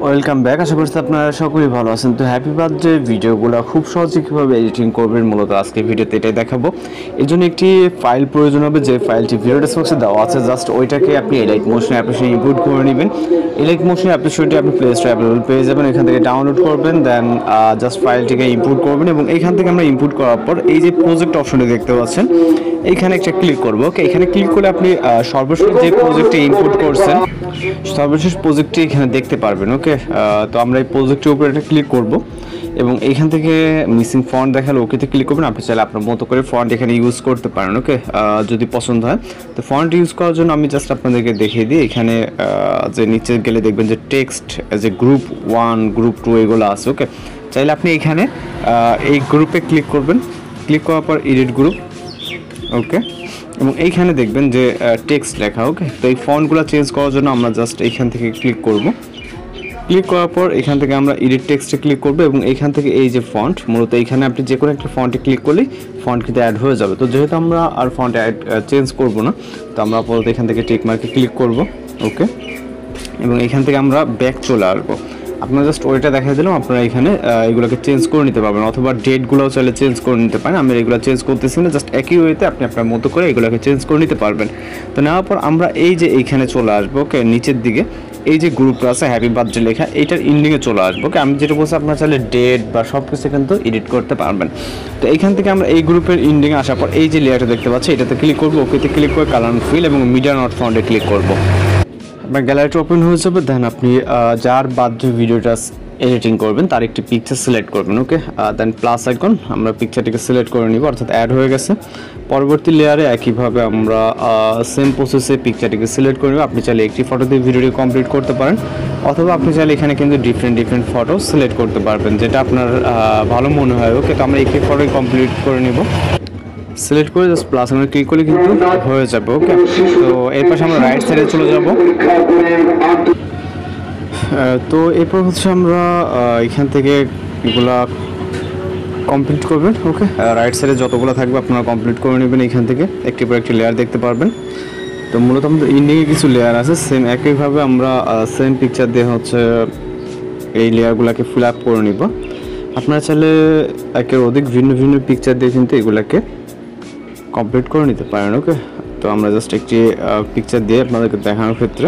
Welcome back. আশা করছি আপনারা সকলেই ভালো আছেন। তো হ্যাপি বার্থডে ভিডিওগুলো খুব সহজে কীভাবে এডিটিং করবেন মূলত আজকে ভিডিওতে এটাই দেখাবো। এর জন্য একটি ফাইল প্রয়োজন হবে, যে ফাইলটি ভিডিও ডেসক্রিপশনে দেওয়া আছে। জাস্ট ওইটাকে আপনি এলাইট মোশন অ্যাপ্লিকেশনে ইম্পোর্ট করে নেবেন। এলাইট মোশন অ্যাপ্লিকেশনটি আপনি প্লে স্টোরে অ্যাভেলেবল পেয়ে যাবেন, এখান থেকে ডাউনলোড করবেন, দেন জাস্ট ফাইলটিকে ইম্পোর্ট করবেন এবং এইখান থেকে আমরা ইম্পোর্ট করার পর এই যে প্রজেক্ট অপশনটি দেখতে পাচ্ছেন এইখানে একটা ক্লিক করবো। ওকে, এখানে ক্লিক করলে আপনি সর্বশেষ যে প্রজেক্টটি ইম্পোর্ট করছেন সর্বশেষ প্রজেক্টটি এখানে দেখতে পারবেন। ওকে, তো আমরা এই প্রজেক্টের উপরে একটা ক্লিক করব এবং এইখান থেকে মিসিং ফন্ট দেখালে ওকেতে ক্লিক করবেন। আপনি চাইলে আপনার মতো করে ফন্ট এখানে ইউজ করতে পারেন। ওকে, যদি পছন্দ হয় তো ফন্ট ইউজ করার জন্য আমি জাস্ট আপনাদেরকে দেখিয়ে দিই। এখানে যে নিচে গেলে দেখবেন যে টেক্সট যে গ্রুপ 1 গ্রুপ 2 এগুলো আছে। ওকে, চাইলে আপনি এখানে এই গ্রুপে ক্লিক করবেন, ক্লিক করার পর এডিট গ্রুপ। ওকে, এবং এইখানে দেখবেন যে টেক্সট লেখা। ওকে, তো এই ফন্টগুলো চেঞ্জ করার জন্য আমরা জাস্ট এইখান থেকে ক্লিক করব। ক্লিক করার পর এখান থেকে আমরা এডিট টেক্সটে ক্লিক করব এবং এইখান থেকে এই যে ফন্ট, মূলত এইখানে আপনি যে কোনো একটা ফন্টে ক্লিক করলেই ফন্ট কিন্তু অ্যাড হয়ে যাবে। তো যেহেতু আমরা আর ফন্ট চেঞ্জ করব না, তো আমরা আপাতত এখান থেকে টিক মার্কে ক্লিক করব। ওকে, এবং এখান থেকে আমরা ব্যাক চলে আসবো। আপনারা জাস্ট ওইটা দেখাই দিলাম, আপনারা এখানে এগুলোকে চেঞ্জ করে নিতে পারবেন, অথবা ডেটগুলোও চাইলে চেঞ্জ করে নিতে পারেন। আমি এগুলো চেঞ্জ করতেছি না, জাস্ট একই ওয়েতে আপনি আপনার মতো করে এগুলোকে চেঞ্জ করে নিতে পারবেন। তো নেওয়ার পর আমরা এই যে এইখানে চলে আসবো। ওকে, নিচের দিকে এই যে গ্রুপটা আছে হ্যাপি বার্থডে লেখা, এইটার ইন্ডিংয়ে চলে আসবো। ওকে, আমি যেটা বলছি আপনারা চাইলে ডেট বা সব কিছু কিন্তু এডিট করতে পারবেন। তো এইখান থেকে আমরা এই গ্রুপের ইন্ডিংয়ে আসার পর এই যে লেয়ারটা দেখতে পাচ্ছি এটাতে ক্লিক করবো। ওকেতে ক্লিক করে কালার ফিল এবং মিডিয়া নট ফাউন্ডে ক্লিক করবো। আপনার গ্যালারিটা ওপেন হয়ে যাবে। দেন আপনি যার বার্থডে ভিডিওটা এডিটিং করবেন তার একটি পিকচার সিলেক্ট করবেন। ওকে, দেন প্লাস আইকন, আমরা পিকচারটিকে সিলেক্ট করে নিব, অর্থাৎ অ্যাড হয়ে গেছে। পরবর্তী লেয়ারে একইভাবে আমরা সেম প্রসেসে পিকচারটিকে সিলেক্ট করে নেব। আপনি চাইলে একটি ফটো দিয়ে ভিডিওটি কমপ্লিট করতে পারেন, অথবা আপনি চাইলে এখানে কিন্তু ডিফারেন্ট ফটো সিলেক্ট করতে পারবেন, যেটা আপনার ভালো মনে হয়। ওকে, তো আমরা একটি ফটোই কমপ্লিট করে নেব। সিলেক্ট করে জাস্ট প্লাস আমরা ক্লিক করলে কিন্তু হয়ে যাবে। ওকে, তো এর পাশে আমরা রাইট সাইডে চলে যাব। তো এরপর হচ্ছে আমরা এখান থেকে এগুলা কমপ্লিট করবেন। ওকে, রাইট সাইডে যতগুলো থাকবে আপনারা কমপ্লিট করে নেবেন। এখান থেকে একটি পর একটি লেয়ার দেখতে পারবেন। তো মূলত আমাদের ইন্ডিংয়ে কিছু লেয়ার আছে, সেম একইভাবে আমরা সেম পিকচার দিয়ে হচ্ছে এই লেয়ারগুলোকে ফিল আপ করে নিব। আপনারা চাইলে একের অধিক ভিন্ন পিকচার দিয়ে কিন্তু এগুলাকে কমপ্লিট করে নিতে পারেন। ওকে, তো আমরা জাস্ট একটি পিকচার দিয়ে আপনাদেরকে দেখানোর ক্ষেত্রে।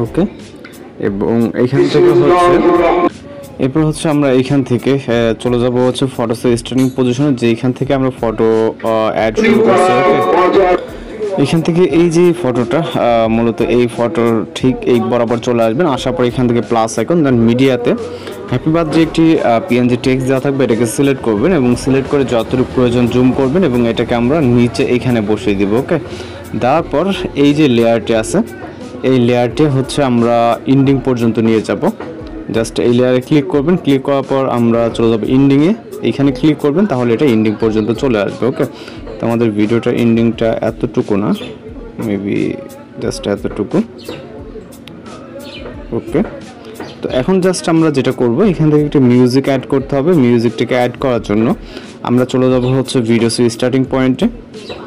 ওকে, এবং এইখান থেকে এরপর হচ্ছে আমরা এইখান থেকে চলে যাব হচ্ছে ফটোসের স্টার্টিং পজিশনে, যে এইখান থেকে আমরা ফটো অ্যাড শুরু করছি। ওকে, এখান থেকে এই যে ফটোটা মূলত এই ফটোর ঠিক এই বরাবর চলে আসবেন। আসার পর এখান থেকে প্লাস আইকন, দেন মিডিয়াতে হ্যাপি বার্থডে একটি পিএনজি টেক্সট দেওয়া থাকবে, এটাকে সিলেক্ট করবেন এবং সিলেক্ট করে যতটুকু প্রয়োজন জুম করবেন এবং এটাকে আমরা নিচে এইখানে বসিয়ে দিব। ওকে, দেওয়ার পর এই যে লেয়ারটি আছে এই লেয়ারটি হচ্ছে আমরা ইন্ডিং পর্যন্ত নিয়ে যাব। জাস্ট এই লেয়ারে ক্লিক করবেন, ক্লিক করার পর আমরা চলে যাব ইন্ডিংয়ে, এইখানে ক্লিক করবেন, তাহলে এটা ইন্ডিং পর্যন্ত চলে আসবে। ওকে, তো আমাদের ভিডিওটার ইন্ডিংটা এতটুকু না, মেবি জাস্ট এতটুকু। ওকে, তো এখন জাস্ট আমরা যেটা করব এখান থেকে একটা মিউজিক অ্যাড করতে হবে। মিউজিকটাকে অ্যাড করার জন্য আমরা চলে যাব হচ্ছে ভিডিও স্টার্টিং পয়েন্টে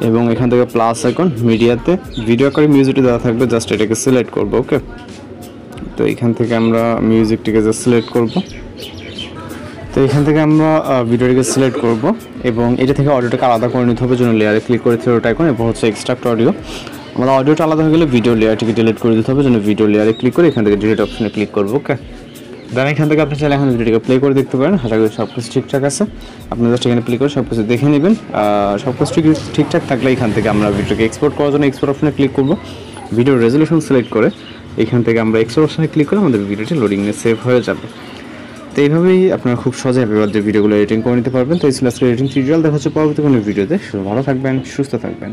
এবং এখান থেকে প্লাস আইকন, মিডিয়াতে ভিডিও আকারে মিউজিকটা দেওয়া থাকবে, জাস্ট এটাকে সিলেক্ট করব। ওকে, তো এখান থেকে আমরা মিউজিকটিকে জাস্ট সিলেক্ট করব। তো এখান থেকে আমরা ভিডিওটিকে সিলেক্ট করব এবং এটা থেকে অডিওটাকে আলাদা করে নিতে হবে, জন্য লেয়ারে ক্লিক করে থ্রি আইকন এবং হচ্ছে এক্সট্রাক্ট অডিও। আমরা অডিওটা আলাদা হয়ে গেলে ভিডিও লেয়ারটিকে ডিলিট করে দিতে হবে, জন্য ভিডিও লেয়ারে ক্লিক করে এখান থেকে ডিলিট অপশনে ক্লিক করব। ওকে, দেন এখান থেকে আপনি চাইলে এখন ভিডিওটিকে প্লে করে দেখতে পারেন। আশা করি সব কিছু ঠিকঠাক আছে। আপনি জাস্ট এখানে প্লে করে সব কিছু দেখে নেবেন। সব কিছু ঠিকঠাক থাকলে এখান থেকে আমরা ভিডিওকে এক্সপোর্ট করার জন্য এক্সপোর্ট অপশনে ক্লিক করব। ভিডিও রেজলিউশন সিলেক্ট করে এখান থেকে আমরা এক্সপোর্ট অপশনে ক্লিক করে আমাদের ভিডিওটি লোডিংয়ে সেভ হয়ে যাবে। তো এইভাবেই আপনারা খুব সহজে হ্যাপি বার্থডে ভিডিওগুলো এডিটিং করে নিতে পারবেন। তো এই ছিল আজকের এডিটিং টিউটোরিয়াল। দেখা হচ্ছে পরবর্তী কোনো ভিডিওতে। ভালো থাকবেন, সুস্থ থাকবেন।